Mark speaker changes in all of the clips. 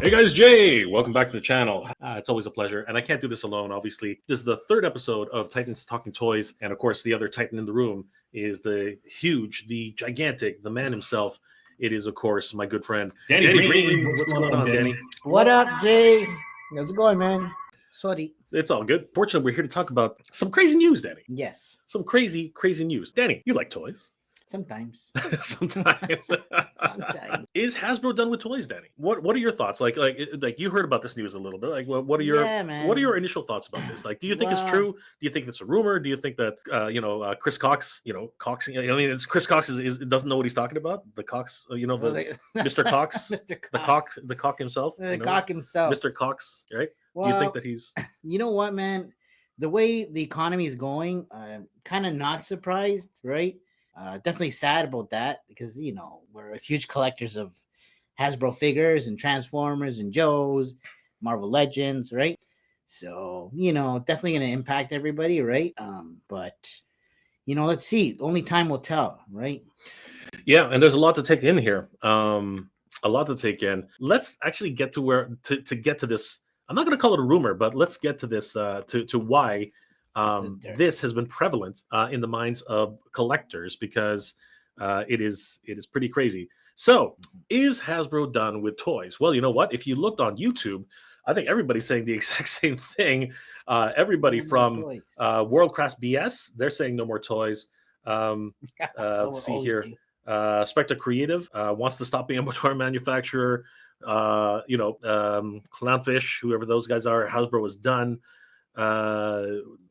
Speaker 1: Hey guys, Jay! Welcome back to the channel. It's always a pleasure, and I can't do this alone, obviously. This is the third episode of Titans Talking Toys, and of course, the other Titan in the room is the huge, the gigantic, the man himself. It is, of course, my good friend, Danny Green. What's going on, Danny?
Speaker 2: What up, Jay? How's it going, man? Sorry.
Speaker 1: It's all good. Fortunately, we're here to talk about some crazy news, Danny.
Speaker 2: Yes.
Speaker 1: Some crazy news. Danny, you like toys?
Speaker 2: Sometimes.
Speaker 1: Sometimes.
Speaker 2: Sometimes.
Speaker 1: Is Hasbro done with toys, Danny? What are your thoughts? Like you heard about this news a little bit. Like, what are your initial thoughts about this? Like, do you think it's true? Do you think it's a rumor? Do you think that Chris Cox, Cox? I mean, it's Chris Cox doesn't know what he's talking about. The Cox, Mr. Cox, the cock himself,
Speaker 2: cock himself,
Speaker 1: Mr. Cox, right?
Speaker 2: Well,
Speaker 1: do you think that he's?
Speaker 2: You know what, man? The way the economy is going, I'm kind of not surprised, right? Definitely sad about that because, we're huge collectors of Hasbro figures and Transformers and Joes, Marvel Legends, right? So, definitely going to impact everybody, right? But, let's see. Only time will tell, right?
Speaker 1: Yeah, and there's a lot to take in here. A lot to take in. Let's actually get to where to get to this. I'm not going to call it a rumor, but let's get to this to why this has been prevalent in the minds of collectors because it is pretty crazy. So, is Hasbro done with toys? Well, you know what? If you looked on YouTube, I think everybody's saying the exact same thing. Everybody from World Class BS, they're saying no more toys. Let's see here. Spectre Creative wants to stop being a toy manufacturer. Clownfish, whoever those guys are, Hasbro is done.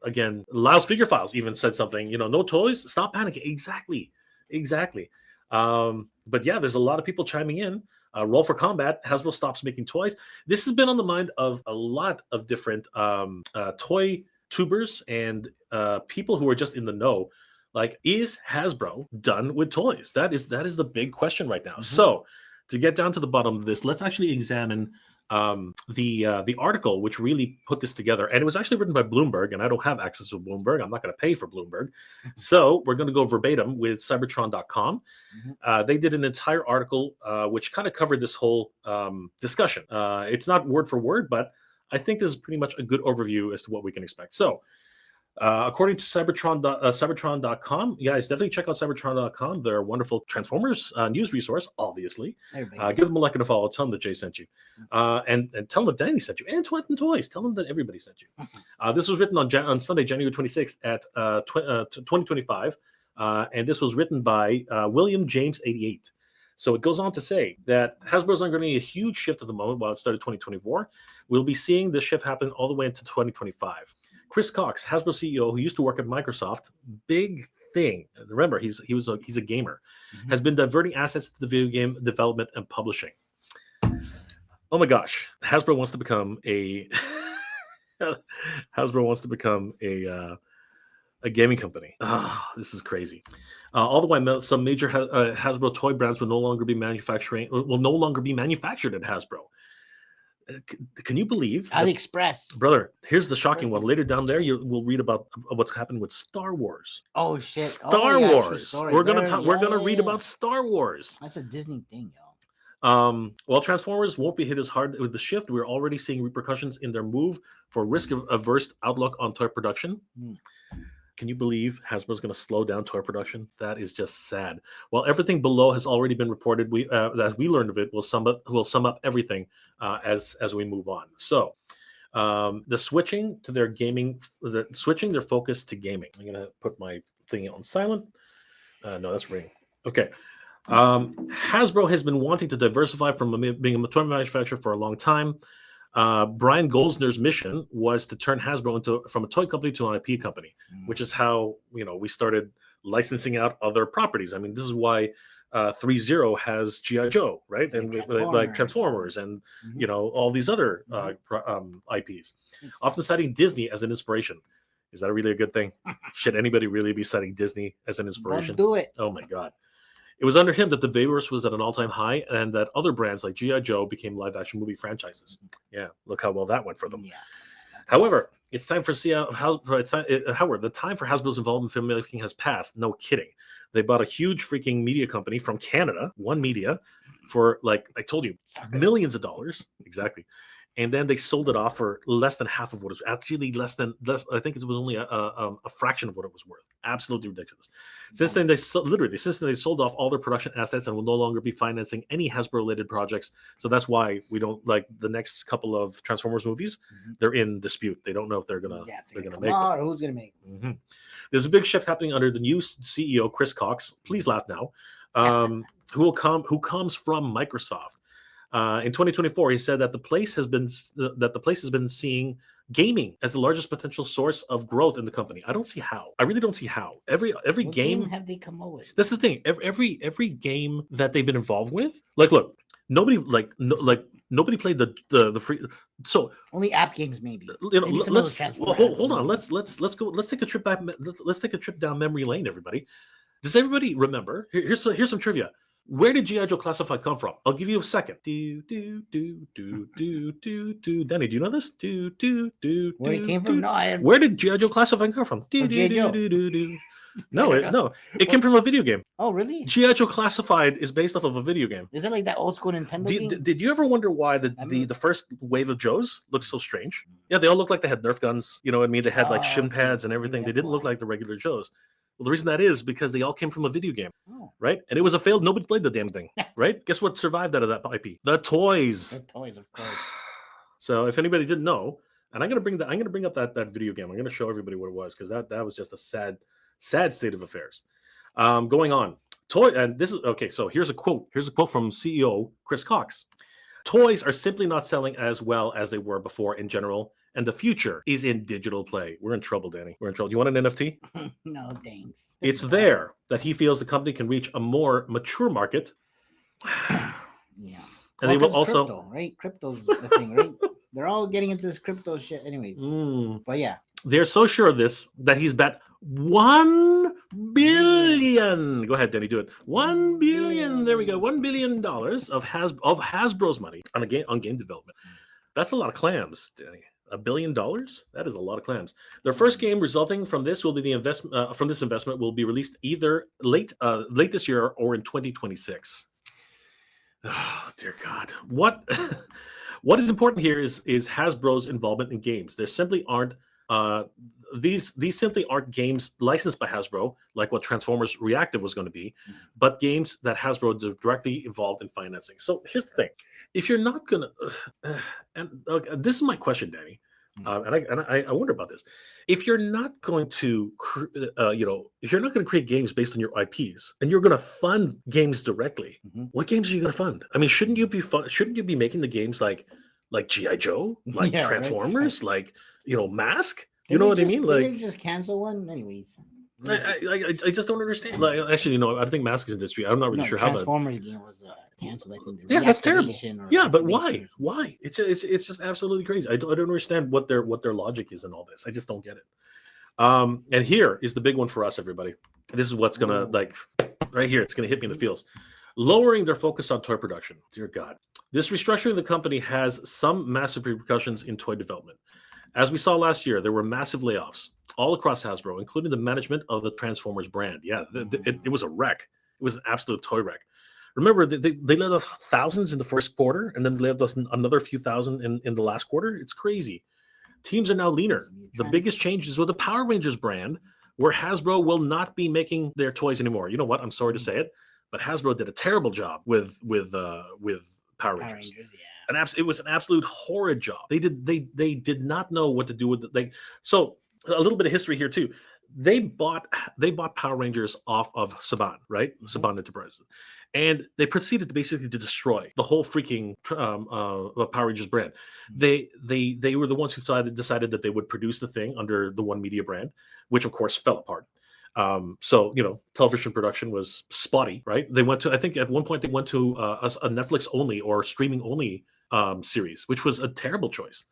Speaker 1: Again, Laos Figure Files even said something, no toys, stop panicking. Exactly. But yeah, there's a lot of people chiming in. Roll for Combat, Hasbro stops making toys. This has been on the mind of a lot of different toy tubers and people who are just in the know. Like, is Hasbro done with toys? That is the big question right now. Mm-hmm. So to get down to the bottom of this, let's actually examine the article which really put this together, and it was actually written by Bloomberg, and I don't have access to Bloomberg. I'm not going to pay for Bloomberg, so we're going to go verbatim with Cybertron.com. They did an entire article which kind of covered this whole discussion. It's not word for word, but I think this is pretty much a good overview as to what we can expect. So according to Cybertron.com, guys, definitely check out Cybertron.com. They're a wonderful Transformers news resource, obviously. Give them a like and a follow. Tell them that Jay sent you. And tell them that Danny sent you. And Titan Toyz. Tell them that everybody sent you. This was written on Sunday, January 26th at 2025. And this was written by William James 88. So it goes on to say that Hasbro's undergoing a huge shift at the moment while it started 2024. We'll be seeing this shift happen all the way into 2025. Chris Cox, Hasbro CEO, who used to work at Microsoft, big thing. Remember, he's a gamer, has been diverting assets to the video game development and publishing. Oh my gosh, Hasbro wants to become a gaming company. This is crazy. All the way, some major Hasbro toy brands will no longer be manufactured at Hasbro. Can you believe
Speaker 2: AliExpress,
Speaker 1: brother? Here's the shocking one. Later down there, you will read about what's happened with Star Wars.
Speaker 2: Oh shit!
Speaker 1: Star Wars. We're gonna read about Star Wars.
Speaker 2: That's a Disney thing,
Speaker 1: yo. While Transformers won't be hit as hard with the shift, we're already seeing repercussions in their move for risk-averse outlook on toy production. Can you believe Hasbro's going to slow down toy production? That is just sad. While everything below has already been reported, that we learned of it will sum up everything as we move on. So, switching their focus to gaming. I'm going to put my thing on silent. No, that's ring. Okay. Hasbro has been wanting to diversify from being a toy manufacturer for a long time. Brian Goldsner's mission was to turn Hasbro from a toy company to an IP company, which is how we started licensing out other properties. I mean, this is why 3.0 has G.I. Joe, right? And like Transformers and all these other IPs. Often citing Disney as an inspiration. Is that really a good thing? Should anybody really be citing Disney as an inspiration?
Speaker 2: Don't do it.
Speaker 1: Oh my God. It was under him that the Figuarts was at an all-time high, and that other brands like G.I. Joe became live-action movie franchises. Yeah, look how well that went for them. Yeah. However, it's time for the time for Hasbro's involvement in filmmaking has passed. No kidding. They bought a huge freaking media company from Canada, One Media, for, like I told you,
Speaker 2: Suckers.
Speaker 1: millions of dollars. Exactly. And then they sold it off for less than half of what it was. Actually, less. I think it was only a fraction of what it was worth. Absolutely ridiculous. Since then, they sold off all their production assets and will no longer be financing any Hasbro-related projects. So that's why we don't like the next couple of Transformers movies. They're in dispute. They don't know if they're gonna make it.
Speaker 2: Or who's gonna make it.
Speaker 1: There's a big shift happening under the new CEO, Chris Cox. Please laugh now. Who comes from Microsoft. In 2024, he said that the place has been seeing gaming as the largest potential source of growth in the company. I don't see how. I really don't see how. Every
Speaker 2: What
Speaker 1: game
Speaker 2: have they come up with?
Speaker 1: That's the thing. Every game that they've been involved with, like, look, nobody nobody played the free. So
Speaker 2: only app games, maybe.
Speaker 1: Maybe hold on. Let's go. Let's take a trip back. Let's take a trip down memory lane, everybody. Does everybody remember? Here's some trivia. Where did G.I. Joe Classified come from? I'll give you a second. Danny, do you know this?
Speaker 2: Where it came from? No,
Speaker 1: Where did G.I. Joe Classified come from? No, it came from a video game.
Speaker 2: Oh, really?
Speaker 1: G.I. Joe Classified is based off of a video game.
Speaker 2: Is it like that old school Nintendo game?
Speaker 1: Did you ever wonder why the first wave of Joes looked so strange? Yeah, they all looked like they had Nerf guns. You know what I mean? They had like shin pads and everything. They didn't look like the regular Joes. Well, the reason that is because they all came from a video game, right? And it was a failed. Nobody played the damn thing, right? Guess what survived out of that IP? The toys.
Speaker 2: The toys, of course.
Speaker 1: So if anybody didn't know, and I'm gonna bring up that video game. I'm gonna show everybody what it was because that was just a sad state of affairs. Going on, and this is okay. So here's a quote. Here's a quote from CEO Chris Cox. Toys are simply not selling as well as they were before in general, and the future is in digital play. We're in trouble, Danny. We're in trouble. Do you want an NFT?
Speaker 2: No, thanks.
Speaker 1: It's there that he feels the company can reach a more mature market.
Speaker 2: Yeah.
Speaker 1: And they will also
Speaker 2: crypto, right? Crypto's the thing, right? They're all getting into this crypto shit anyways. But yeah.
Speaker 1: They're so sure of this that he's bet $1 billion. Go ahead, Danny, do it. $1 billion. There we go. $1 billion of Hasbro's money on game development. That's a lot of clams, Danny. $1 billion? That is a lot of clams. Their first game resulting from this will be the investment. From this investment will be released either late this year or in 2026. Oh, dear God. What is important here is Hasbro's involvement in games. There simply aren't. These simply aren't games licensed by Hasbro, like what Transformers Reactive was going to be, but games that Hasbro directly involved in financing. So here's the thing: if you're not gonna, and this is my question, Danny, and I wonder about this. If you're not going to, if you're not going to create games based on your IPs, and you're going to fund games directly, what games are you going to fund? I mean, shouldn't you be making the games like G.I. Joe, like Transformers, right? Like Mask? You know what I mean? Like,
Speaker 2: you just cancel one, anyways.
Speaker 1: I just don't understand. Like, actually, I think Mask is in dispute. I'm not really sure how.
Speaker 2: Transformers game was canceled. I think.
Speaker 1: Yeah, that's terrible. Yeah, but why? Why? It's just absolutely crazy. I don't understand what their logic is in all this. I just don't get it. And here is the big one for us, everybody. This is what's gonna right here. It's gonna hit me in the feels. Lowering their focus on toy production. Dear God, this restructuring of the company has some massive repercussions in toy development. As we saw last year, there were massive layoffs all across Hasbro, including the management of the Transformers brand. Yeah, it was a wreck. It was an absolute toy wreck. Remember, they let off thousands in the first quarter, and then let off another few thousand in the last quarter. It's crazy. Teams are now leaner. The biggest change is with the Power Rangers brand, where Hasbro will not be making their toys anymore. You know what? I'm sorry to say it, but Hasbro did a terrible job with Power Rangers. It was an absolute horrid job. They did not know what to do with it. So a little bit of history here too. They bought Power Rangers off of Saban, right? Saban Enterprises, and they proceeded to basically destroy the whole freaking Power Rangers brand. They were the ones who decided that they would produce the thing under the One Media brand, which of course fell apart. So television production was spotty, right? They went to, I think at one point they went to a Netflix only or streaming only series, which was a terrible choice.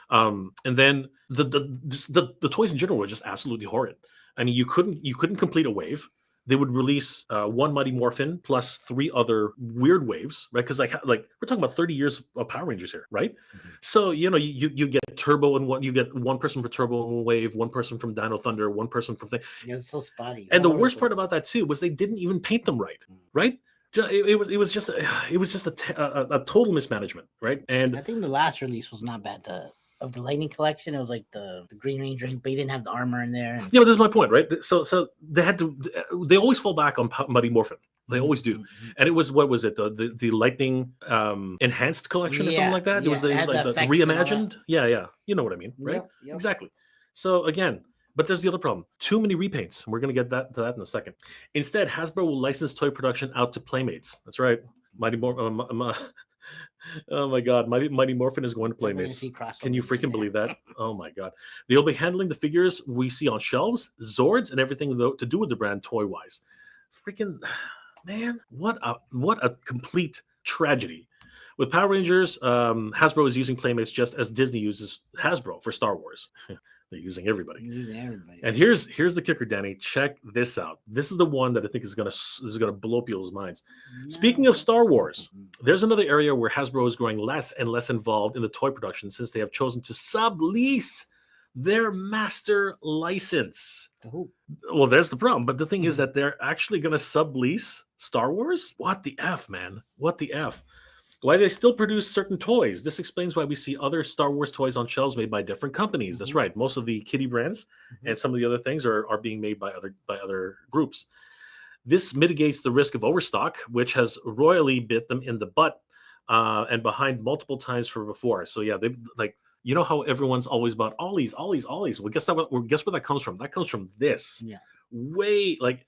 Speaker 1: And then the toys in general were just absolutely horrid. I mean, you couldn't complete a wave. They would release one Mighty Morphin plus 3 other weird waves, right? Because like we're talking about 30 years of Power Rangers here, right? So you get Turbo and you get one person for Turbo and Wave, one person from Dino Thunder, one person from thing.
Speaker 2: Yeah, it's so spotty.
Speaker 1: And the worst part about that too was they didn't even paint them right, right? It was just a total mismanagement, right? And
Speaker 2: I think the last release was not bad. Of the Lightning collection, it was like the Green Ranger, but he didn't have the armor in there. And...
Speaker 1: yeah, but this is my point, right? So they always fall back on Muddy Morphin. They always do. And it was, what was it? The Lightning enhanced collection or something like that. It was like the reimagined. Yeah. You know what I mean, right?
Speaker 2: Yep.
Speaker 1: Exactly. So again, but there's the other problem. Too many repaints. We're going to get to that in a second. Instead, Hasbro will license toy production out to Playmates. That's right. Mighty Morphin. Oh my God, Mighty Morphin is going to Playmates. Can you freaking believe that? Oh my God. They'll be handling the figures we see on shelves, Zords, and everything to do with the brand toy-wise. Freaking, man, what a complete tragedy. With Power Rangers, Hasbro is using Playmates just as Disney uses Hasbro for Star Wars. They're using everybody. And here's the kicker, Danny. Check this out. This is the one that I think is gonna blow people's minds. Speaking of Star Wars, there's another area where Hasbro is growing less and less involved in the toy production since they have chosen to sublease their master license. Well, there's the problem. But the thing is that they're actually gonna sublease Star Wars? What the F, man? What the F? Why they still produce certain toys. This explains why we see other Star Wars toys on shelves made by different companies. That's right. Most of the kiddie brands and some of the other things are being made by other groups. This mitigates the risk of overstock, which has royally bit them in the butt and behind multiple times from before. So yeah, they like, you know how everyone's always about Ollies. Well, guess where that comes from? That comes from this. Yeah. Way like.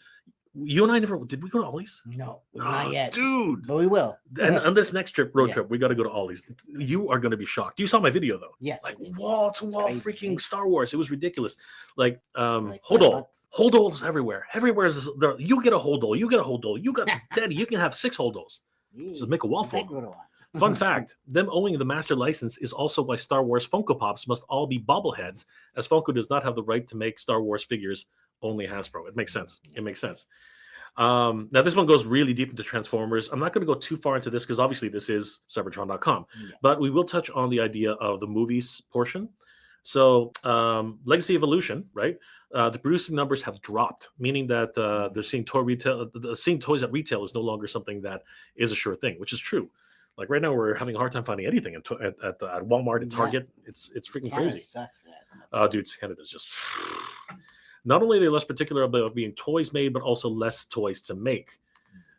Speaker 1: You and I never did. We go to Ollie's?
Speaker 2: No, not yet,
Speaker 1: dude.
Speaker 2: But we will.
Speaker 1: And on this next road trip, we got to go to Ollie's. You are going to be shocked. You saw my video though.
Speaker 2: Yes.
Speaker 1: Like wall to wall freaking Star Wars. It was ridiculous. Like holdos everywhere. Everywhere is there. You get a holdol. You get a holdol. You got Daddy. You can have 6 holdos. Just make a wall full. Fun fact: them owning the master license is also why Star Wars Funko Pops must all be bobbleheads, as Funko does not have the right to make Star Wars figures. Only Hasbro. It makes sense. It makes sense. Now this one goes really deep into Transformers. I'm not going to go too far into this because obviously this is Cybertron.com, but we will touch on the idea of the movies portion. So Legacy Evolution, right? The producing numbers have dropped, meaning that they're seeing seeing toys at retail is no longer something that is a sure thing, which is true. Like right now, we're having a hard time finding anything at Walmart and Target. It's freaking crazy. Dude, Canada's just. Not only are they less particular about being toys made, but also less toys to make.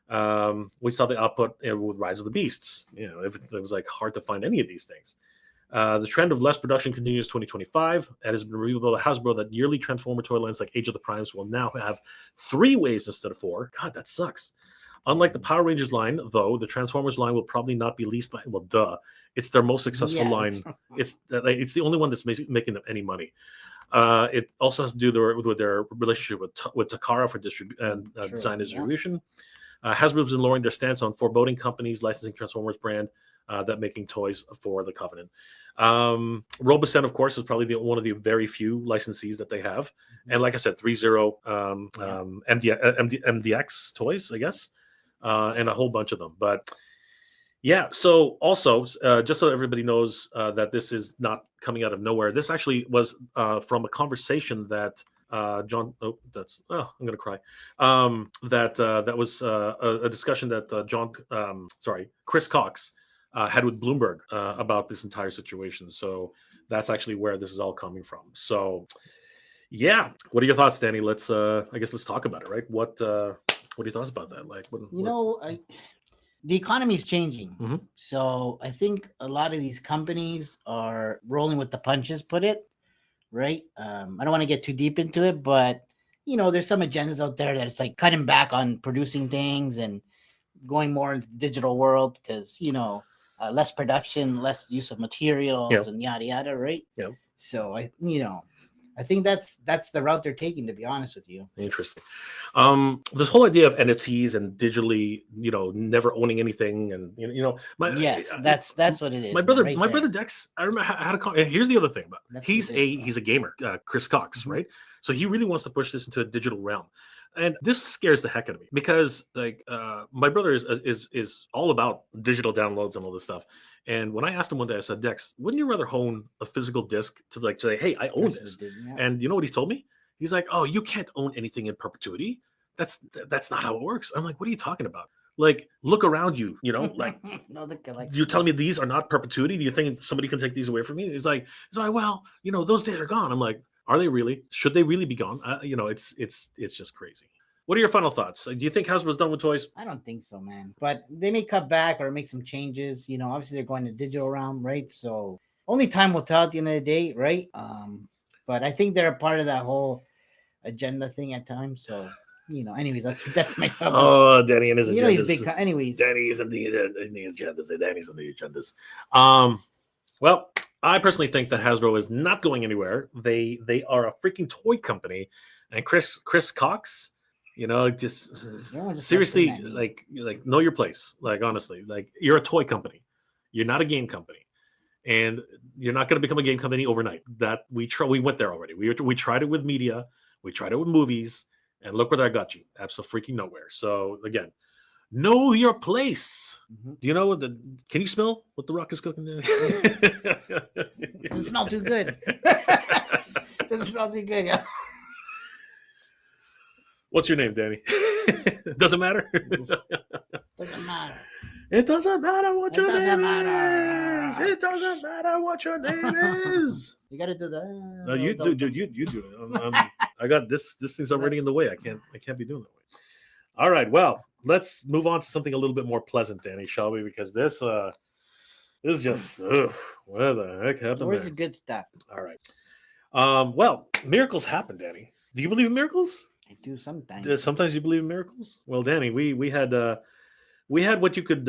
Speaker 1: We saw the output with Rise of the Beasts. You know, it was like hard to find any of these things. The trend of less production continues 2025. It has been revealed by Hasbro that yearly Transformer toy lines like Age of the Primes will now have 3 waves instead of 4. God, that sucks. Unlike the Power Rangers line, though, the Transformers line will probably not be leased by. Well, duh. It's their most successful line. It's the only one that's making them any money. It also has to do with their relationship with Takara for design and distribution. Hasbro's been lowering their stance on foreboding companies licensing Transformers brand that making toys for the Covenant. Robocop, of course, is probably one of the very few licensees that they have. And like I said, 3-0 MDX toys, I guess, and a whole bunch of them. But yeah, so also, just so everybody knows that this is not coming out of nowhere, this actually was from a conversation that John, I'm going to cry, that was a discussion that Chris Cox had with Bloomberg about this entire situation. So that's actually where this is all coming from. So yeah, what are your thoughts, Danny? Let's talk about it, right? What are your thoughts about that? Like,
Speaker 2: the economy is changing. So I think a lot of these companies are rolling with the punches, right? I don't want to get too deep into it, but there's some agendas out there that it's like cutting back on producing things and going more into the digital world because, less production, less use of materials and yada, yada, right?
Speaker 1: Yeah.
Speaker 2: So I think that's the route they're taking, to be honest with you.
Speaker 1: Interesting. This whole idea of NFTs and digitally, never owning anything, and
Speaker 2: that's what it is.
Speaker 1: My brother Dex, I remember had a call. Here's the other thing about he's a gamer, Chris Cox, right? So he really wants to push this into a digital realm. And this scares the heck out of me because, like, my brother is all about digital downloads and all this stuff. And when I asked him one day, I said, Dex, wouldn't you rather own a physical disc to like say, hey, I own this? And you know what he told me? He's like, oh, you can't own anything in perpetuity. That's not how it works. I'm like, what are you talking about? Like, look around you, you know, like
Speaker 2: No, the collection.
Speaker 1: you're telling me these are not perpetuity? Do you think somebody can take these away from me? It's like, well, you know, those days are gone. I'm like, are they really? Should they really be gone? You know, it's just crazy. What are your final thoughts? Do you think Hasbro's done with toys?
Speaker 2: I don't think so, man. But they may cut back or make some changes. You know, obviously they're going to digital realm, right? So only time will tell at the end of the day, right? But I think they're a part of that whole agenda thing at times. So, you know, anyways, I'll keep that to myself.
Speaker 1: Oh, Danny and his agendas.
Speaker 2: You know, he's big. Anyways,
Speaker 1: Danny's in the agendas. Danny's in the agendas. Well, I personally think that Hasbro is not going anywhere. They are a freaking toy company, and Chris Cox, you know, just seriously, like know your place. Like, honestly, like, you're a toy company. You're not a game company, and you're not going to become a game company overnight. That we went there already. We tried it with media. We tried it with movies, and look where that got you. Absolutely freaking nowhere. So again, know your place.
Speaker 2: Mm-hmm.
Speaker 1: Do you know what can you smell what the Rock is cooking there?
Speaker 2: Doesn't smell too good. Doesn't smell too good, yeah.
Speaker 1: What's your name, Danny? Doesn't matter.
Speaker 2: Doesn't matter.
Speaker 1: It doesn't matter what your name
Speaker 2: matter.
Speaker 1: is. It doesn't matter what your name is.
Speaker 2: You gotta do that.
Speaker 1: No, you do, dude. You do it. I got this. This thing's already in the way. I can't be doing that way. All right. Well, let's move on to something a little bit more pleasant, Danny, shall we? Because this is just where the heck happened?
Speaker 2: Where's the good stuff?
Speaker 1: All right. Well, miracles happen, Danny. Do you believe in miracles?
Speaker 2: I do sometimes.
Speaker 1: Sometimes you believe in miracles. Well, Danny, we had what you could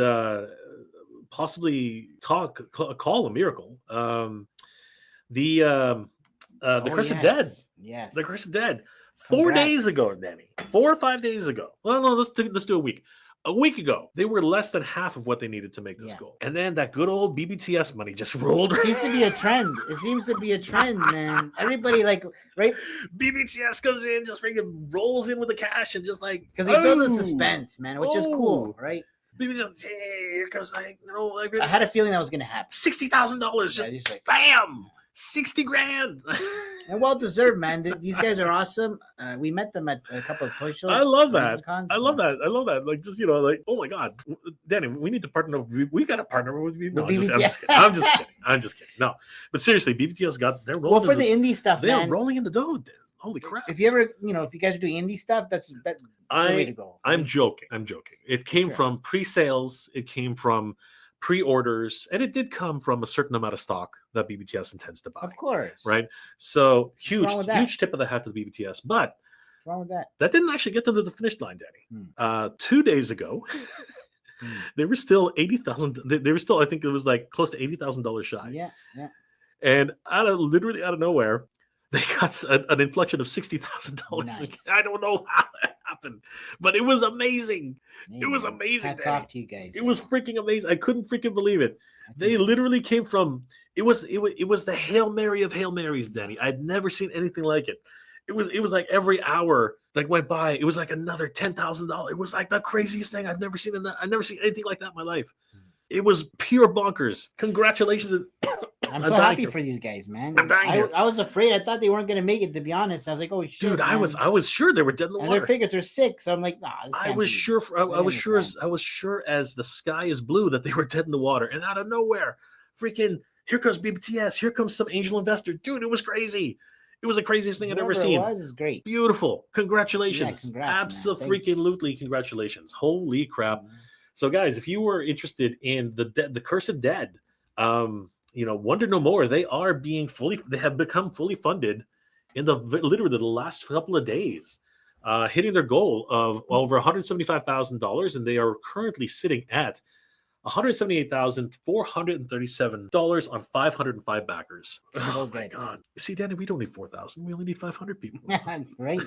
Speaker 1: possibly call a miracle. The Curse of Dead.
Speaker 2: Yes.
Speaker 1: The Curse of Dead. 4 days ago, Danny. 4 or 5 days ago. Well, no, let's do a week. A week ago, they were less than half of what they needed to make this goal. And then that good old BBTS money just rolled.
Speaker 2: It seems to be a trend. It seems to be a trend, man. Everybody, like, right?
Speaker 1: BBTS comes in, just freaking rolls in with the cash and just like,
Speaker 2: because they build the suspense, man, which is cool, right?
Speaker 1: BBTS, because
Speaker 2: I had a feeling that was gonna happen.
Speaker 1: $60,000, just like, bam, 60 grand.
Speaker 2: And well deserved, man. These guys are awesome. We met them at a couple of toy shows.
Speaker 1: I love that. I love that. Like, just, like, oh my God, Danny, we need to partner. We got to partner with you. No, I'm just kidding. No, but seriously, BBTS they're rolling.
Speaker 2: Well, for the indie stuff,
Speaker 1: they're rolling in the dough. Holy crap!
Speaker 2: If you ever, if you guys are doing indie stuff, that's the way to go.
Speaker 1: I'm joking. It came from pre-sales. It came from pre-orders, and it did come from a certain amount of stock that BBTS intends to buy.
Speaker 2: Of course.
Speaker 1: Right? So huge tip of the hat to the BBTS. But
Speaker 2: what's wrong with that?
Speaker 1: That didn't actually get them to the finish line, Danny. 2 days ago, they were still $80,000. They were still, I think it was like close to $80,000 shy.
Speaker 2: Yeah.
Speaker 1: And literally out of nowhere, they got an inflection of $60,000.
Speaker 2: Nice.
Speaker 1: Like, I don't know how that happened, but it was amazing.
Speaker 2: Man,
Speaker 1: it was amazing.
Speaker 2: Hats off to you guys.
Speaker 1: It was freaking amazing. I couldn't freaking believe it. They literally came from. It was the Hail Mary of Hail Marys, Danny. I'd never seen anything like it. It was like every hour that went by, it was like another $10,000. It was like the craziest thing I've never seen I've never seen anything like that in my life. It was pure bonkers. Congratulations.
Speaker 2: I'm so happy for these guys, man. I was afraid. I thought they weren't going to make it, to be honest. I was like, oh, shit.
Speaker 1: Dude, I was sure they were dead in the water.
Speaker 2: And their figures are sick. So I'm like, nah.
Speaker 1: I was sure as the sky is blue that they were dead in the water. And out of nowhere, freaking, here comes BBTS. Here comes some angel investor. Dude, it was crazy. It was the craziest thing I'd ever seen.
Speaker 2: It was great.
Speaker 1: Beautiful. Congratulations.
Speaker 2: Yeah, congrats,
Speaker 1: Absolutely. Congratulations. Holy crap. So, guys, if you were interested in the Curse of Dead, wonder no more. They have become fully funded in literally the last couple of days, hitting their goal of over $175,000, and they are currently sitting at $178,437 on 505 backers. Oh my God! See, Danny, we don't need 4,000. We only need 500 people.
Speaker 2: Right.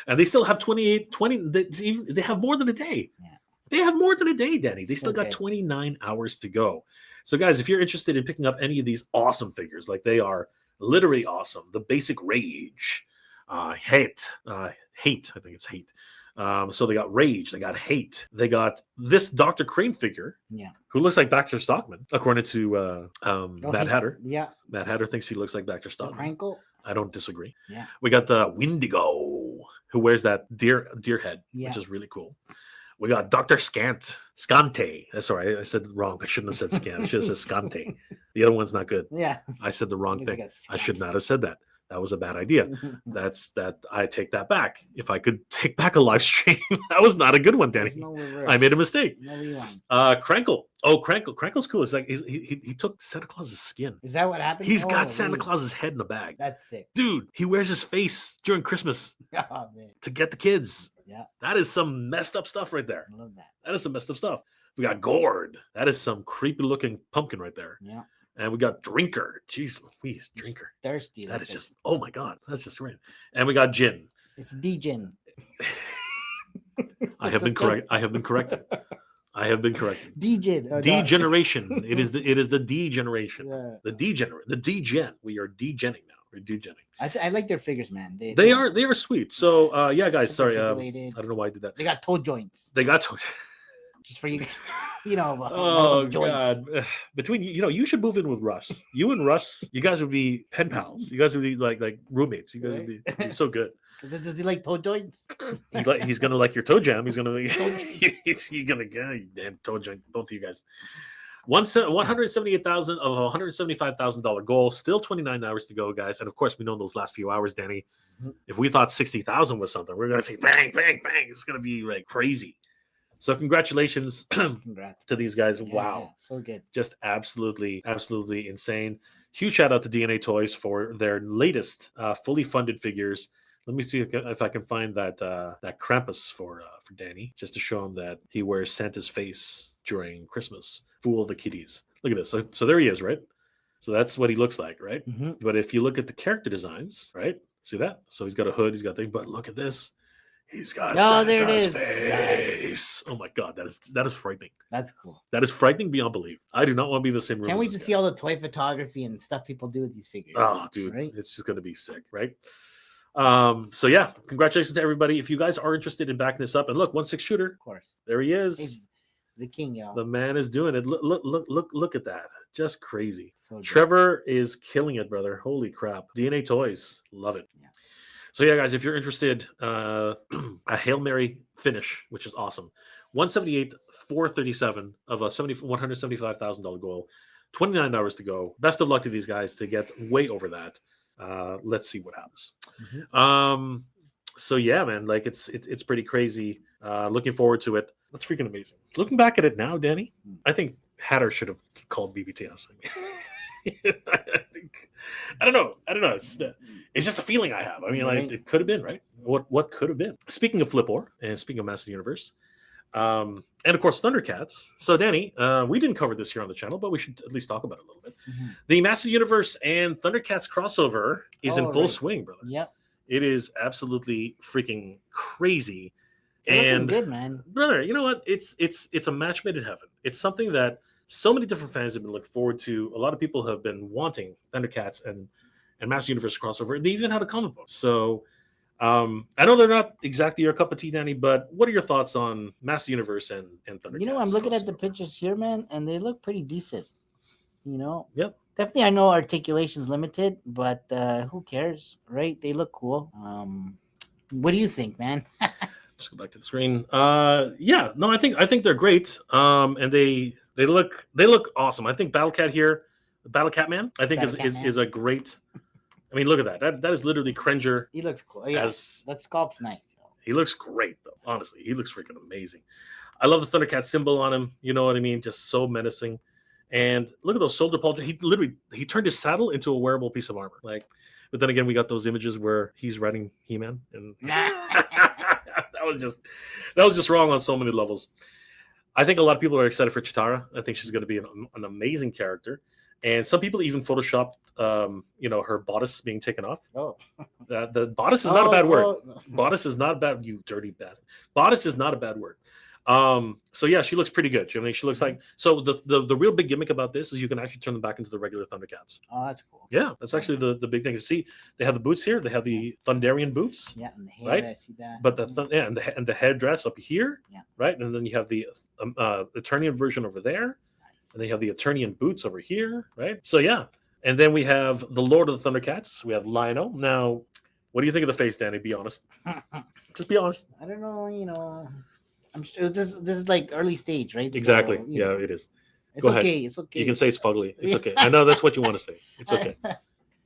Speaker 1: And they still have 20. They have more than a day.
Speaker 2: Yeah.
Speaker 1: They have more than a day, Danny. They still got 29 hours to go. So, guys, if you're interested in picking up any of these awesome figures, like they are literally awesome, the basic Rage, Hate, I think it's Hate. So they got Rage, they got Hate, they got this Dr. Crane figure, who looks like Baxter Stockman, according to Mad Hatter.
Speaker 2: Yeah,
Speaker 1: Mad Hatter thinks he looks like Baxter Stockman. I don't disagree.
Speaker 2: Yeah,
Speaker 1: we got the Wendigo, who wears that deer head, which is really cool. We got Dr. Scante. That's all right. I said wrong. I shouldn't have said Scant. I should have said Scante. The other one's not good.
Speaker 2: Yeah.
Speaker 1: I said the wrong
Speaker 2: It's like
Speaker 1: thing.
Speaker 2: a
Speaker 1: I should
Speaker 2: scant.
Speaker 1: not have said that. That was a bad idea. I take that back. If I could take back a live stream, that was not a good one, Danny.
Speaker 2: There's no reverse.
Speaker 1: I made a mistake.
Speaker 2: No rewind.
Speaker 1: Krankle. Oh, Krankle. Krankle's cool. It's like he took Santa Claus's skin.
Speaker 2: Is that what happened?
Speaker 1: He's got Santa
Speaker 2: really?
Speaker 1: Claus's head in a bag.
Speaker 2: That's sick.
Speaker 1: Dude, he wears his face during Christmas
Speaker 2: Oh, man.
Speaker 1: to get the kids.
Speaker 2: Yeah.
Speaker 1: That is some messed up stuff right there.
Speaker 2: I love that.
Speaker 1: That is some messed up stuff. We got Gord. That is some creepy looking pumpkin right there.
Speaker 2: Yeah.
Speaker 1: And we got Drinker. Jeez Louise, Drinker.
Speaker 2: Thirsty.
Speaker 1: That is just, oh my God. That's just great. And we got Jin.
Speaker 2: It's D-Jin.
Speaker 1: I have been correct. I have been corrected. I have been corrected.
Speaker 2: D-Jin. Oh,
Speaker 1: Degeneration. It is the D generation.
Speaker 2: Yeah.
Speaker 1: The D-gen. We are D-genning now. We're D-genning.
Speaker 2: I like their figures, man.
Speaker 1: They are sweet. So yeah, guys, sorry. I
Speaker 2: articulated.
Speaker 1: don't know why I did that.
Speaker 2: They got toe joints.
Speaker 1: They got to
Speaker 2: Just for you, you know.
Speaker 1: Oh
Speaker 2: joints.
Speaker 1: God! Between you should move in with Russ. You and Russ, you guys would be pen pals. You guys would be like roommates. You guys would be so good.
Speaker 2: Does he like toe joints?
Speaker 1: He's gonna like your toe jam. He's gonna he's gonna get damn toe joint. Both of you guys. 178,000 of a $175,000 goal. Still 29 hours to go, guys. And of course, we know those last few hours, Danny.
Speaker 2: Mm-hmm.
Speaker 1: If we thought 60,000 was something, we're gonna see bang, bang, bang. It's gonna be like crazy. So congratulations
Speaker 2: Congrats
Speaker 1: to these guys.
Speaker 2: Yeah,
Speaker 1: Wow.
Speaker 2: yeah, so good.
Speaker 1: Just absolutely insane. Huge shout out to DNA Toys for their latest fully funded figures. Let me see if I can find that Krampus for Danny, just to show him that he wears Santa's face during Christmas. Fool the kiddies. Look at this. So there he is, right? So that's what he looks like, right?
Speaker 2: Mm-hmm.
Speaker 1: But if you look at the character designs, right? See that? So he's got a hood, he's got thing, but look at this. He's got Santa's face. Oh my God, that is frightening.
Speaker 2: That's cool.
Speaker 1: That is frightening beyond belief. I do not want to be in the same room.
Speaker 2: Can't
Speaker 1: as
Speaker 2: wait
Speaker 1: this
Speaker 2: to
Speaker 1: guy.
Speaker 2: see all the toy photography and stuff people do with these figures.
Speaker 1: Oh, dude,
Speaker 2: right?
Speaker 1: It's just gonna be sick, right? So yeah, congratulations to everybody. If you guys are interested in backing this up, and look, 1/6 shooter,
Speaker 2: Of course.
Speaker 1: there he is.
Speaker 2: He's the king, y'all.
Speaker 1: The man is doing it. Look at that. Just crazy.
Speaker 2: So good.
Speaker 1: Trevor is killing it, brother. Holy crap. DNA Toys. Love it.
Speaker 2: Yeah.
Speaker 1: So yeah, guys, if you're interested, a Hail Mary finish, which is awesome. 178, 437 of a $175,000 goal. 29 hours to go. Best of luck to these guys to get way over that. Let's see what happens.
Speaker 2: Mm-hmm.
Speaker 1: So yeah, man, like it's pretty crazy. Looking forward to it. That's freaking amazing. Looking back at it now, Danny, I think Hatter should have called BBTS. I don't know. It's just a feeling I have. I mean, like it could have been, right? What could have been? Speaking of Flipor and speaking of Master Universe, and of course Thundercats. So Danny, we didn't cover this here on the channel, but we should at least talk about it a little bit.
Speaker 2: Mm-hmm.
Speaker 1: The Master Universe and Thundercats crossover is in full swing, brother.
Speaker 2: Yep.
Speaker 1: It is absolutely freaking crazy.
Speaker 2: They're
Speaker 1: And
Speaker 2: good, man.
Speaker 1: brother, you know what? It's a match made in heaven. It's something that so many different fans have been looking forward to. A lot of people have been wanting Thundercats and Master Universe crossover. They even had a comic book. So I know they're not exactly your cup of tea, Danny, but what are your thoughts on Master Universe and Thundercats?
Speaker 2: You know, I'm looking at the pictures here, man, and they look pretty decent. You know?
Speaker 1: Yep.
Speaker 2: Definitely, I know articulation's limited, but who cares, right? They look cool. What do you think, man?
Speaker 1: Just go back to the screen. Yeah, no, I think they're great. And they look awesome. I think Battle Cat Man, I think is a great. I mean, look at that. That is literally Krenger.
Speaker 2: He looks cool. Yeah, that sculpt's nice.
Speaker 1: He looks great, though. Honestly, he looks freaking amazing. I love the Thundercat symbol on him. You know what I mean? Just so menacing. And look at those shoulder pauldrons. He turned his saddle into a wearable piece of armor. Like, but then again, we got those images where he's riding He-Man, and that was just wrong on so many levels. I think a lot of people are excited for Chitara. I think she's going to be an amazing character, and some people even photoshopped, her bodice being taken off.
Speaker 2: Oh,
Speaker 1: the bodice is not a bad word. Bodice is not bad. You dirty bastard. Bodice is not a bad word. So yeah, she looks pretty good. I mean, she looks like, so the real big gimmick about this is you can actually turn them back into the regular Thundercats.
Speaker 2: Oh, that's cool.
Speaker 1: Yeah, that's actually the big thing. You see, they have the boots here. They have the Thunderian boots.
Speaker 2: Yeah, and the hair,
Speaker 1: right?
Speaker 2: I see that.
Speaker 1: But and the headdress up here.
Speaker 2: Yeah.
Speaker 1: Right, and then you have the Eternian version over there,
Speaker 2: Nice.
Speaker 1: and then you have the Eternian boots over here. Right. So yeah, and then we have the Lord of the Thundercats. We have Lionel. Now, what do you think of the face, Danny? Be honest. Just be honest.
Speaker 2: I don't know. I'm sure this is like early stage, right?
Speaker 1: Exactly.
Speaker 2: So,
Speaker 1: Yeah, it is.
Speaker 2: it's
Speaker 1: Go ahead.
Speaker 2: okay. It's okay.
Speaker 1: You can say it's fugly. It's okay. I know that's what you want to say. It's okay.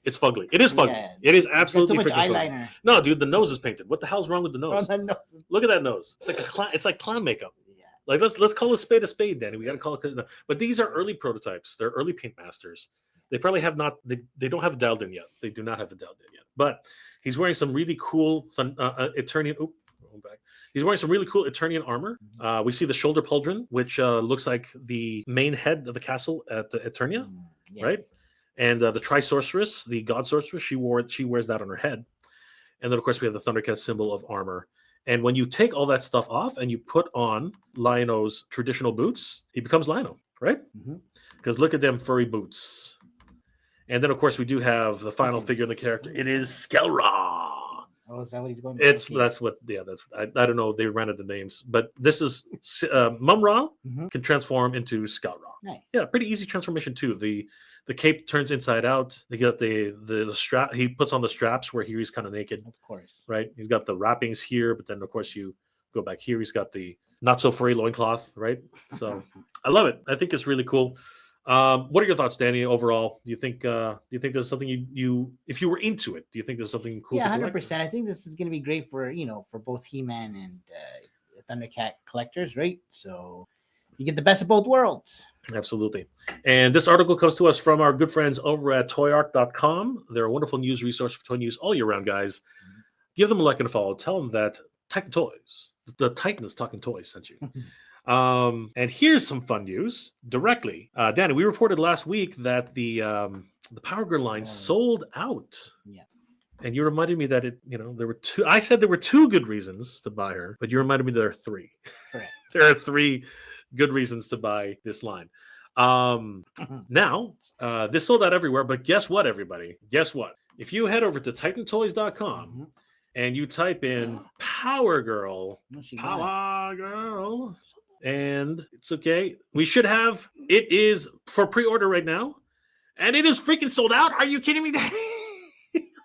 Speaker 1: It's fugly. It is fugly.
Speaker 2: Yeah.
Speaker 1: It is
Speaker 2: It's got
Speaker 1: absolutely
Speaker 2: too much
Speaker 1: freaking fugly.
Speaker 2: eyeliner.
Speaker 1: No, dude, the nose is painted. What the hell's wrong with the nose?
Speaker 2: On the nose.
Speaker 1: Look at that nose. It's like it's like clown makeup.
Speaker 2: Yeah.
Speaker 1: Like let's call a spade, Danny. We got to call it. But these are early prototypes. They're early paint masters. They probably have not. They don't have it dialed in yet. They do not have it dialed in yet. But he's wearing some really cool Eternian. Oh, back. He's wearing some really cool Eternian armor. We see the shoulder pauldron, which looks like the main head of the castle at Eternia,
Speaker 2: Yeah.
Speaker 1: right? And the Tri-Sorceress, the God Sorceress, she wears that on her head. And then, of course, we have the Thundercats symbol of armor. And when you take all that stuff off and you put on Lion-O's traditional boots, he becomes Lion-O, right? Because look at them furry boots. And then, of course, we do have the final figure of the character. It is Skelra.
Speaker 2: Oh, is that what he's going to
Speaker 1: do? That's what. Yeah, that's. I don't know. They ran out the names, but this is Mum-Ra can transform into Skelra.
Speaker 2: Nice.
Speaker 1: Yeah, pretty easy transformation too. The cape turns inside out. They got the strap. He puts on the straps where he's kind of naked.
Speaker 2: Of course.
Speaker 1: Right. He's got the wrappings here, but then of course you go back here. He's got the not so furry loincloth. Right. So I love it. I think it's really cool. What are your thoughts, Danny? Overall, do you think there's something you if you were into it, do you think there's something cool?
Speaker 2: Yeah, 100%. I think this is going to be great for for both He-Man and Thundercat collectors, right? So you get the best of both worlds.
Speaker 1: Absolutely. And this article comes to us from our good friends over at toyark.com. They're a wonderful news resource for toy news all year round, guys. Give them a like and a follow. Tell them that Titan Toyz, the Titan is talking toys, sent you. And here's some fun news directly. Danny, we reported last week that the Power Girl line sold out.
Speaker 2: Yeah.
Speaker 1: And you reminded me that there were two. I said there were two good reasons to buy her, but you reminded me there are three.
Speaker 2: Correct.
Speaker 1: There are three good reasons to buy this line. Now, this sold out everywhere, but guess what, everybody? Guess what? If you head over to titantoys.com and you type in Power Girl, and it's okay. We should have, it is for pre-order right now, and it is freaking sold out. Are you kidding me?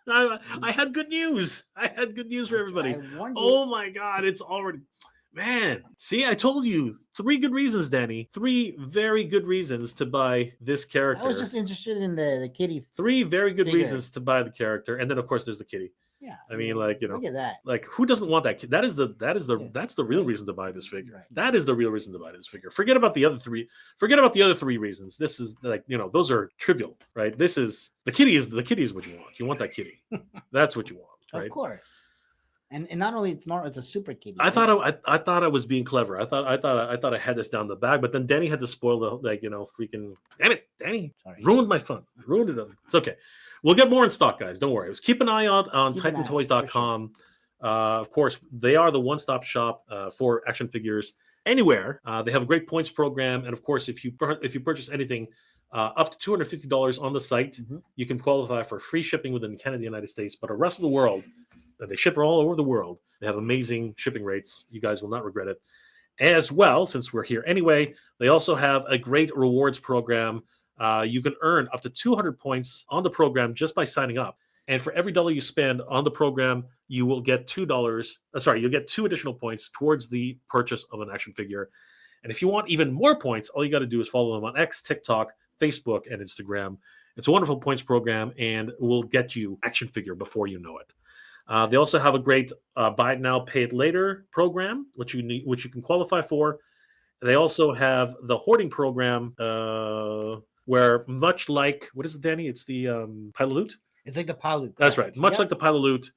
Speaker 1: I had good news. I had good news for everybody. Oh my God, it's already... Man, see, I told you 3 good reasons, Danny. 3 very good reasons to buy this character.
Speaker 2: I was just interested in the kitty.
Speaker 1: 3 very good reasons to buy the character, and then of course there's the kitty.
Speaker 2: Yeah,
Speaker 1: I mean,
Speaker 2: look at that.
Speaker 1: Like, who doesn't want that? That's the real reason to buy this figure.
Speaker 2: Right.
Speaker 1: That is the real reason to buy this figure. Forget about the other 3. Forget about the other 3 reasons. This is like those are trivial, right? This is the kitty is what you want. You want that kitty. That's what you want, right?
Speaker 2: Of course. And not only it's a super kitty.
Speaker 1: I thought I was being clever. I thought I had this down the bag, but then Danny had to spoil the freaking damn it, Danny.
Speaker 2: Sorry.
Speaker 1: Ruined my fun. Ruined it. It's okay. We'll get more in stock, guys. Don't worry. Just keep an eye out on TitanToys.com. Sure. Of course, they are the one-stop shop for action figures anywhere. They have a great points program, and of course, if you purchase anything up to $250 on the site, you can qualify for free shipping within Canada, the United States, but the rest of the world. They ship all over the world. They have amazing shipping rates. You guys will not regret it. As well, since we're here anyway, they also have a great rewards program. You can earn up to 200 points on the program just by signing up. And for every $1 you spend on the program, you will get you'll get 2 additional points towards the purchase of an action figure. And if you want even more points, all you got to do is follow them on X, TikTok, Facebook, and Instagram. It's a wonderful points program, and will get you action figure before you know it. They also have a great buy it now, pay it later program, which you can qualify for. They also have the hoarding program, where much like, what is it, Danny? It's the pile of loot.
Speaker 2: It's like the pile of loot.
Speaker 1: That's right. Much like the pile of loot,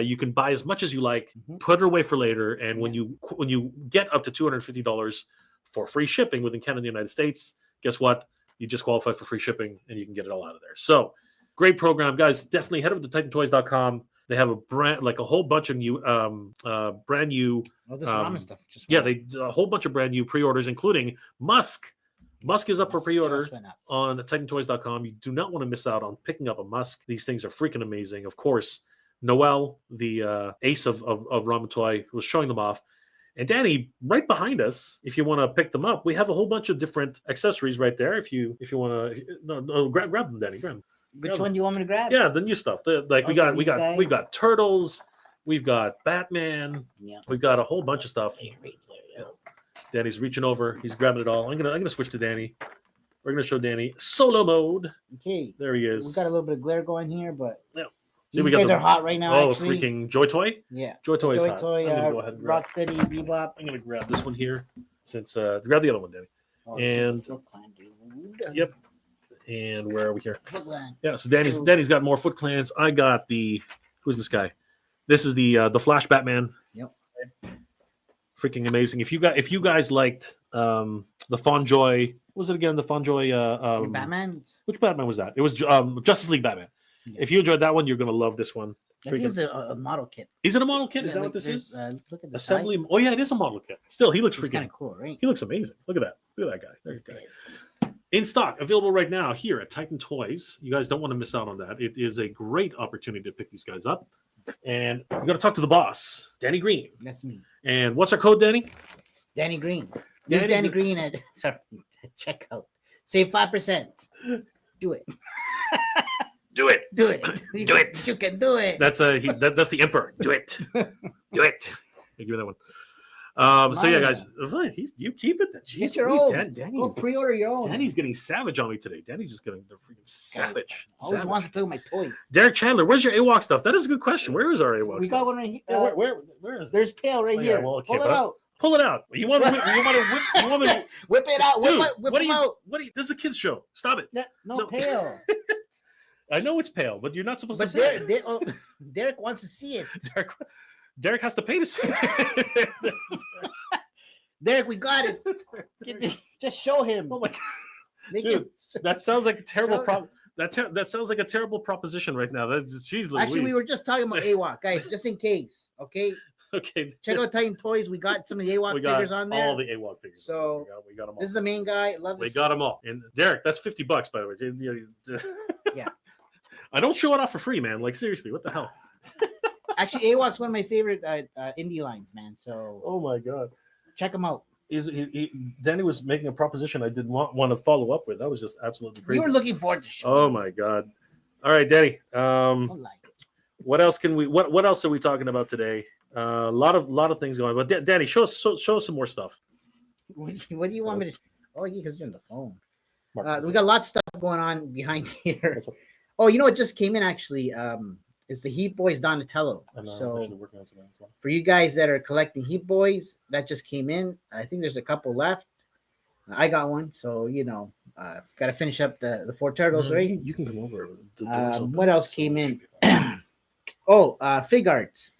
Speaker 1: you can buy as much as you like, put it away for later, and when you get up to $250 for free shipping within Canada and the United States, guess what? You just qualify for free shipping, and you can get it all out of there. So, great program, guys. Definitely head over to TitanToys.com. They have a whole bunch of new, brand new.
Speaker 2: Oh, this ramen stuff.
Speaker 1: A whole bunch of brand new pre-orders, including Musk. Musk is up for pre-order on TitanToys.com. You do not want to miss out on picking up a Musk. These things are freaking amazing. Of course, Noel, the ace of ramen toy, was showing them off. And Danny, right behind us, if you want to pick them up, we have a whole bunch of different accessories right there. If you want to, grab them, Danny. Grab them.
Speaker 2: Which one do you want me to grab?
Speaker 1: Yeah, the new stuff. We got turtles, we've got Batman, we've got a whole bunch of stuff. Danny's reaching over. He's grabbing it all. I'm gonna switch to Danny. We're gonna show Danny solo mode.
Speaker 2: Okay.
Speaker 1: There he is.
Speaker 2: We got a little bit of glare going here, but
Speaker 1: yeah.
Speaker 2: These guys are hot right now.
Speaker 1: Oh,
Speaker 2: actually.
Speaker 1: Freaking Joy Toy.
Speaker 2: Yeah.
Speaker 1: Joy Toy is hot.
Speaker 2: Toy,
Speaker 1: I'm gonna go ahead and grab.
Speaker 2: Rocksteady, Bebop.
Speaker 1: I'm gonna grab this one here since grab the other one, Danny.
Speaker 2: Oh,
Speaker 1: and
Speaker 2: Clan,
Speaker 1: yep. And where are we here?
Speaker 2: Clan.
Speaker 1: Yeah. So Danny's got more Foot Clans. I got the who's this guy? This is the Flash Batman.
Speaker 2: Yep.
Speaker 1: Freaking amazing. If you guys liked the Fonjoy, what was it again? The Fonjoy
Speaker 2: Batman.
Speaker 1: Which Batman was that? It was Justice League Batman. Yeah. If you enjoyed that one, you're gonna love this one.
Speaker 2: I think it's a model kit.
Speaker 1: Is it a model kit?
Speaker 2: Yeah,
Speaker 1: is that what this is?
Speaker 2: Look at the
Speaker 1: assembly.
Speaker 2: sides.
Speaker 1: Oh yeah, it is a model kit. Still, he looks freaking
Speaker 2: kind of cool, right?
Speaker 1: He looks amazing. Look at that. Look at that guy. There's a guy. In stock, available right now here at Titan Toyz. You guys don't want to miss out on that. It is a great opportunity to pick these guys up. And we're gonna talk to the boss, Danny Green.
Speaker 2: That's me.
Speaker 1: And what's our code, Danny?
Speaker 2: Danny Green. Use Danny Green at checkout. Save 5%. Do it.
Speaker 1: Do it.
Speaker 2: Do it.
Speaker 1: Do it.
Speaker 2: You can do it.
Speaker 1: That's that's the Emperor. Do it. Do it. Give me that one. So yeah, guys, you keep it. Jeez,
Speaker 2: get your own.
Speaker 1: Danny's,
Speaker 2: go pre-order your own.
Speaker 1: Danny's getting savage on me today. Danny's just getting the freaking savage.
Speaker 2: Always wants to play with my toys.
Speaker 1: Derek Chandler, where's your AWOC stuff? That is a good question. Where is our AWOC
Speaker 2: we
Speaker 1: stuff?
Speaker 2: got one right here.
Speaker 1: Yeah, where is it?
Speaker 2: There's Pale right here.
Speaker 1: Well, okay,
Speaker 2: Pull it out.
Speaker 1: Pull it out. You want to whip? You want to
Speaker 2: whip it out?
Speaker 1: Dude,
Speaker 2: whip it out.
Speaker 1: This is a kids show. Stop it.
Speaker 2: No. Pale.
Speaker 1: I know it's pale, but you're not supposed to say it.
Speaker 2: Derek wants to see it.
Speaker 1: Derek has to pay to see it.
Speaker 2: Derek, we got it. Just show him.
Speaker 1: Oh my God. Dude, that sounds like a terrible that sounds like a terrible proposition right now.
Speaker 2: Actually, we were just talking about AWOC, guys, just in case. Okay.
Speaker 1: Okay.
Speaker 2: Check out Titan Toyz. We got some of the AWOC figures on there.
Speaker 1: All the AWOC figures.
Speaker 2: So
Speaker 1: we got them all.
Speaker 2: This is the main guy.
Speaker 1: We got them all. And Derek, that's $50, by the way.
Speaker 2: Yeah.
Speaker 1: I don't show it off for free, man. Like seriously, what the hell?
Speaker 2: Actually, AWOC's one of my favorite indie lines, man. So.
Speaker 1: Oh my God.
Speaker 2: Check them out.
Speaker 1: Danny was making a proposition I did not want to follow up with. That was just absolutely crazy.
Speaker 2: We were looking forward to show.
Speaker 1: Oh my God. All right, Danny. What else can we? What else are we talking about today? A lot of things going on. But Danny, show us some more stuff.
Speaker 2: What do you want me to? Oh, yeah, because you're on the phone. We got lots of stuff going on behind here. Oh, you know what just came in actually? It's the Heat Boys Donatello. So for you guys that are collecting Heat Boys, that just came in. I think there's a couple left. I got one, so got to finish up the 4 turtles, right?
Speaker 1: You can come over.
Speaker 2: What else came in? Figuarts.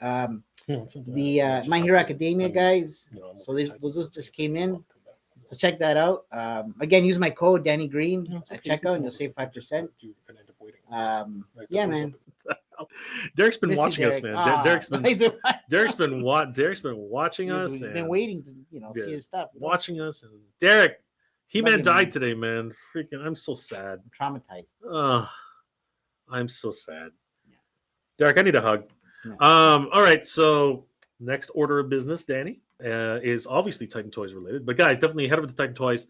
Speaker 2: The My Hero Academia guys. So those just came in. So check that out. Again, use my code Danny Green at checkout, and you'll save 5%. Yeah, man.
Speaker 1: Derek's been watching us, man. Derek's been watching us.
Speaker 2: He's been waiting to see his stuff.
Speaker 1: Watching us, and Derek, He-Man died today, man. Freaking, I'm so sad.
Speaker 2: I'm traumatized.
Speaker 1: I'm so sad. Yeah. Derek, I need a hug.
Speaker 2: Yeah.
Speaker 1: All right, so next order of business, Danny, is obviously Titan Toyz related. But guys, definitely head over to Titan Toyz.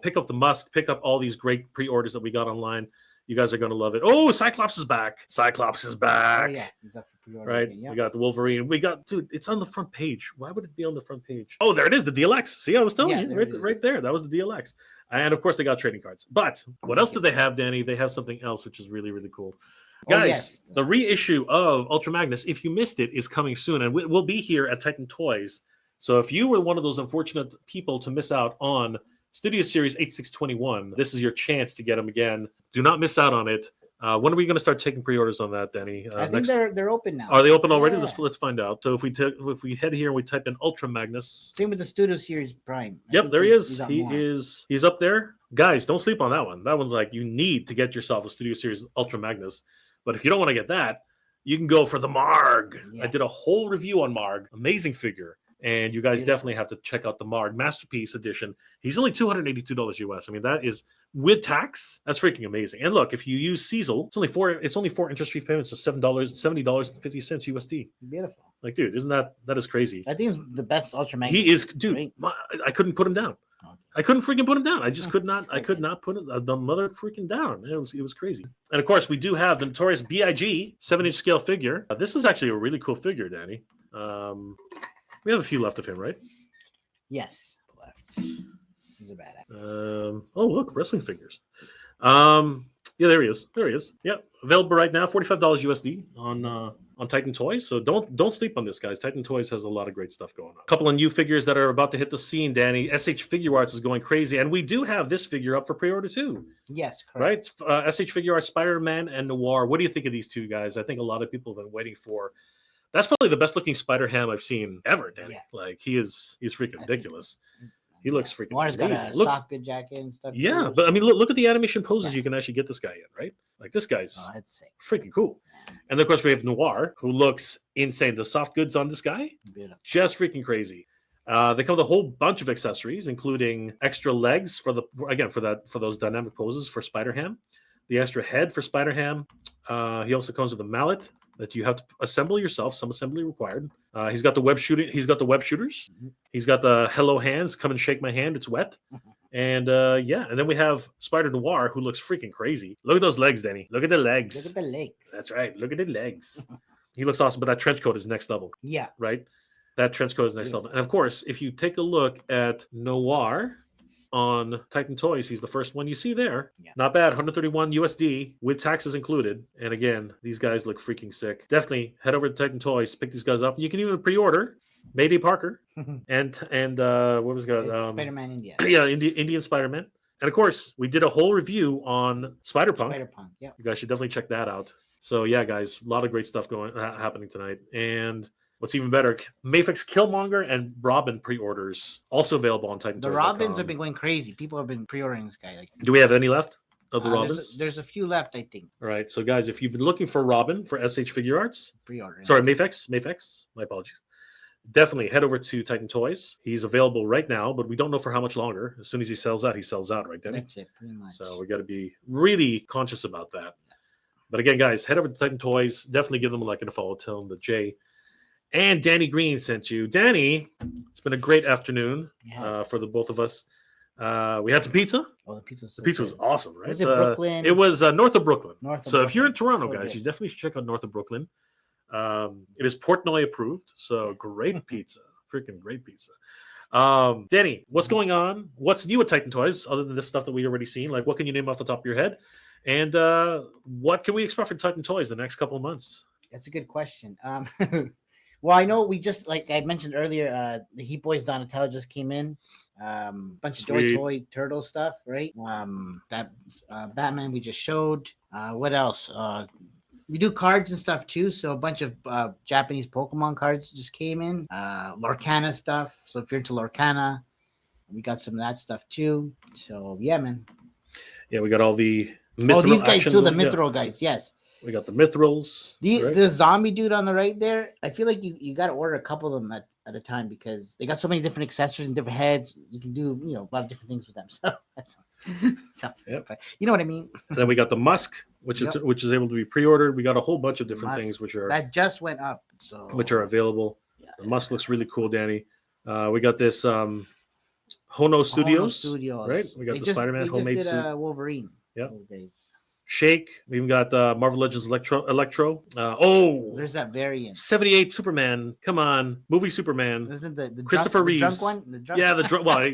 Speaker 1: Pick up the Musk. Pick up all these great pre-orders that we got online. You guys are going to love it. Oh, Cyclops is back. Cyclops is back.
Speaker 2: Oh, yeah. He's up for pre-order
Speaker 1: right.
Speaker 2: again, yeah.
Speaker 1: We got the Wolverine. We got, dude, it's on the front page. Why would it be on the front page? Oh, there it is. The DLX. See, I was telling you right there. That was the DLX. And of course, they got trading cards. But what else did they have, Danny? They have something else, which is really, really cool. Guys, the reissue of Ultra Magnus, if you missed it, is coming soon. And we'll be here at Titan Toyz. So if you were one of those unfortunate people to miss out on Studio Series 8621, this is your chance to get them again. Do not miss out on it. When are we going to start taking pre-orders on that, Danny?
Speaker 2: I think they're open now.
Speaker 1: Are they open already? Yeah. Let's find out. So if we head here and we type in Ultra Magnus.
Speaker 2: Same with the Studio Series Prime.
Speaker 1: Yep, there he is. He's up there. Guys, don't sleep on that one. That one's like, you need to get yourself a Studio Series Ultra Magnus. But if you don't want to get that, you can go for the Marg. Yeah. I did a whole review on Marg. Amazing figure. And you guys definitely have to check out the Marg Masterpiece Edition. He's only $282 US. I mean, that is with tax. That's freaking amazing. And look, if you use Cecil, it's only four interest-free payments, so $70.50 USD.
Speaker 2: Beautiful.
Speaker 1: Like, dude, that is crazy?
Speaker 2: I think he's the best Ultra Magnus.
Speaker 1: He is, dude. I couldn't put him down. I couldn't freaking put him down. I just could not. I could not put the mother freaking down. It was crazy. And of course, we do have the Notorious B.I.G. 7-inch scale figure. This is actually a really cool figure, Danny. We have a few left of him, right?
Speaker 2: Yes. He's a bad actor.
Speaker 1: Oh, look, wrestling figures. Yeah, there he is. There he is. Yeah, available right now, $45 USD on Titan Toyz. So don't sleep on this, guys. Titan Toyz has a lot of great stuff going on. A couple of new figures that are about to hit the scene, Danny. SH Figuarts is going crazy, and we do have this figure up for pre-order too.
Speaker 2: Yes, correct.
Speaker 1: Right? SH Figuarts, Spider-Man, and Noir. What do you think of these two guys? I think a lot of people have been waiting for. That's probably the best looking Spider-Ham I've seen ever, Danny. Yeah. Like he's freaking ridiculous. He looks freaking
Speaker 2: Noir's
Speaker 1: amazing.
Speaker 2: Got a soft good jacket and stuff.
Speaker 1: Yeah, but I mean, look at the animation poses you can actually get this guy in, right? Like this guy's
Speaker 2: that's sick.
Speaker 1: Freaking cool. And then, of course, we have Noir, who looks insane. The soft goods on this guy,
Speaker 2: beautiful. Just
Speaker 1: freaking crazy. They come with a whole bunch of accessories, including extra legs for those dynamic poses for Spider-Ham, the extra head for Spider-Ham. He also comes with a mallet that you have to assemble yourself. Some assembly required. He's got the web shooting. He's got the web shooters. Mm-hmm. He's got the hello hands. Come and shake my hand. It's wet. And and then we have Spider-Noir, who looks freaking crazy. Look at those legs, Danny. Look at the legs.
Speaker 2: Look at the legs.
Speaker 1: That's right. Look at the legs. He looks awesome, but that trench coat is next level.
Speaker 2: Yeah.
Speaker 1: Right? That trench coat is next level. And of course, if you take a look at Noir on Titan Toyz, he's the first one you see there. Yeah. Not bad. 131 USD with taxes included. And again, these guys look freaking sick. Definitely head over to Titan Toyz, pick these guys up. You can even pre-order Mayday Parker and what was it?
Speaker 2: Spider-Man India.
Speaker 1: Yeah, Indian Spider-Man. And of course, we did a whole review on Spider-Punk.
Speaker 2: Yeah.
Speaker 1: You guys should definitely check that out. So yeah, guys, a lot of great stuff happening tonight. And what's even better, Mafex Killmonger and Robin pre-orders also available on Titan Toyz.
Speaker 2: The Robins have been going crazy. People have been pre-ordering this guy.
Speaker 1: Do we have any left of the Robins?
Speaker 2: There's a few left, I think.
Speaker 1: All right, so guys, if you've been looking for Robin for SH Figuarts,
Speaker 2: pre-order.
Speaker 1: Sorry, Mafex. My apologies. Definitely head over to Titan Toyz. He's available right now, but we don't know for how much longer. As soon as he sells out, right then.
Speaker 2: That's it, pretty much.
Speaker 1: So we got to be really conscious about that. But again, guys, head over to Titan Toyz. Definitely give them a like and a follow. Tell them that Jay and Danny Green sent you. Danny, it's been a great afternoon for the both of us. We had some pizza.
Speaker 2: Oh, the pizza
Speaker 1: was awesome, right?
Speaker 2: Was it Brooklyn?
Speaker 1: It was north of Brooklyn.
Speaker 2: If
Speaker 1: you're in Toronto, guys, you definitely should check out north of Brooklyn. It is Portnoy approved, so great pizza. Freaking great pizza. Danny, what's going on? What's new at Titan Toyz other than this stuff that we already seen? Like, what can you name off the top of your head? And what can we expect from Titan Toyz the next couple of months?
Speaker 2: That's a good question. Well, I know we just, like I mentioned earlier, the Heat Boys Donatello just came in. Bunch of Toy Turtle stuff, right? That Batman we just showed. What else? We do cards and stuff too. So a bunch of Japanese Pokemon cards just came in. Lorcana stuff. So if you're into Lorcana, we got some of that stuff too. So yeah, man.
Speaker 1: Yeah, we got all the
Speaker 2: these guys too, the Mithril guys. Yes.
Speaker 1: We got the Mithrils.
Speaker 2: The zombie dude on the right there. I feel like you got to order a couple of them at a time because they got so many different accessories and different heads. You can do a lot of different things with them. So that's sounds good. But you know what I mean.
Speaker 1: And then we got the Musk, which is able to be pre-ordered. We got a whole bunch of different things
Speaker 2: that just went up,
Speaker 1: which are available. Yeah, the Musk looks really cool, Danny. We got this Hono Studios, right? We got the Spider-Man homemade suit.
Speaker 2: Wolverine.
Speaker 1: Yeah. Shake. We even got Marvel Legends Electro.
Speaker 2: There's that variant.
Speaker 1: 78 Superman. Come on, movie Superman.
Speaker 2: Isn't the
Speaker 1: Christopher Reeves?
Speaker 2: The drunk one?
Speaker 1: Yeah, the drunk. Well,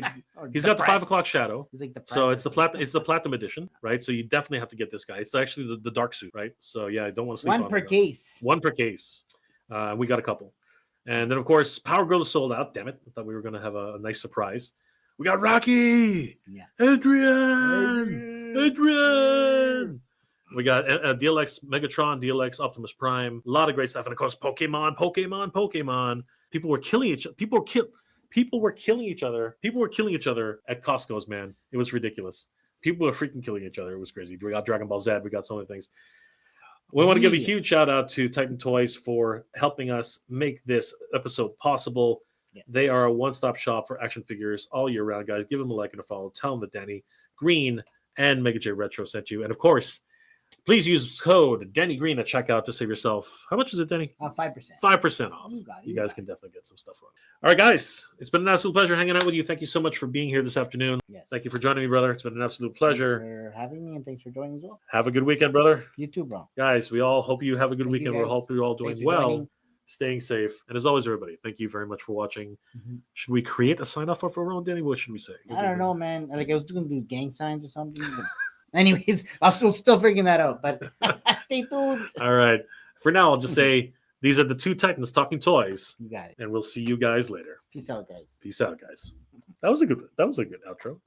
Speaker 1: he's got the 5 o'clock shadow.
Speaker 2: He's like
Speaker 1: so it's the platinum edition, right? So you definitely have to get this guy. It's actually the dark suit, right? So yeah, I don't want to sleep on
Speaker 2: one per case.
Speaker 1: One per case. We got a couple, and then of course Power Girl is sold out. Damn it! I thought we were gonna have a nice surprise. We got Rocky.
Speaker 2: Yeah.
Speaker 1: Adrian. We got DLX Megatron, DLX Optimus Prime, a lot of great stuff, and of course Pokemon. People were killing each other. People were killing each other at Costco's, man. It was ridiculous. People were freaking killing each other. It was crazy. We got Dragon Ball Z. We got so many things. We want to give a huge shout out to Titan Toyz for helping us make this episode possible. Yeah. They are a one-stop shop for action figures all year round, guys. Give them a like and a follow. Tell them that Danny Green and Mega J Retro sent you, and of course, please use code Danny Green at checkout to save yourself. How much is it, Danny?
Speaker 2: 5%.
Speaker 1: 5% off. You guys can definitely get some stuff on it. All right, guys. It's been an absolute pleasure hanging out with you. Thank you so much for being here this afternoon.
Speaker 2: Yes.
Speaker 1: Thank you for joining me, brother. It's been an absolute pleasure.
Speaker 2: Thanks for having me, and thanks for joining as well.
Speaker 1: Have a good weekend, brother.
Speaker 2: You too, bro.
Speaker 1: Guys, we all hope you have a good weekend. We hope you're all doing well. staying safe. And as always, everybody, thank you very much for watching. Should we create a sign off of our own, Danny? What should we say?
Speaker 2: I don't know, man. Like I was going to do gang signs or something. But anyways, I'm still figuring that out. But stay tuned.
Speaker 1: All right. For now, I'll just say these are the two Titans talking toys.
Speaker 2: You got it.
Speaker 1: And we'll see you guys later.
Speaker 2: Peace out, guys.
Speaker 1: Peace out, guys. That was a good outro.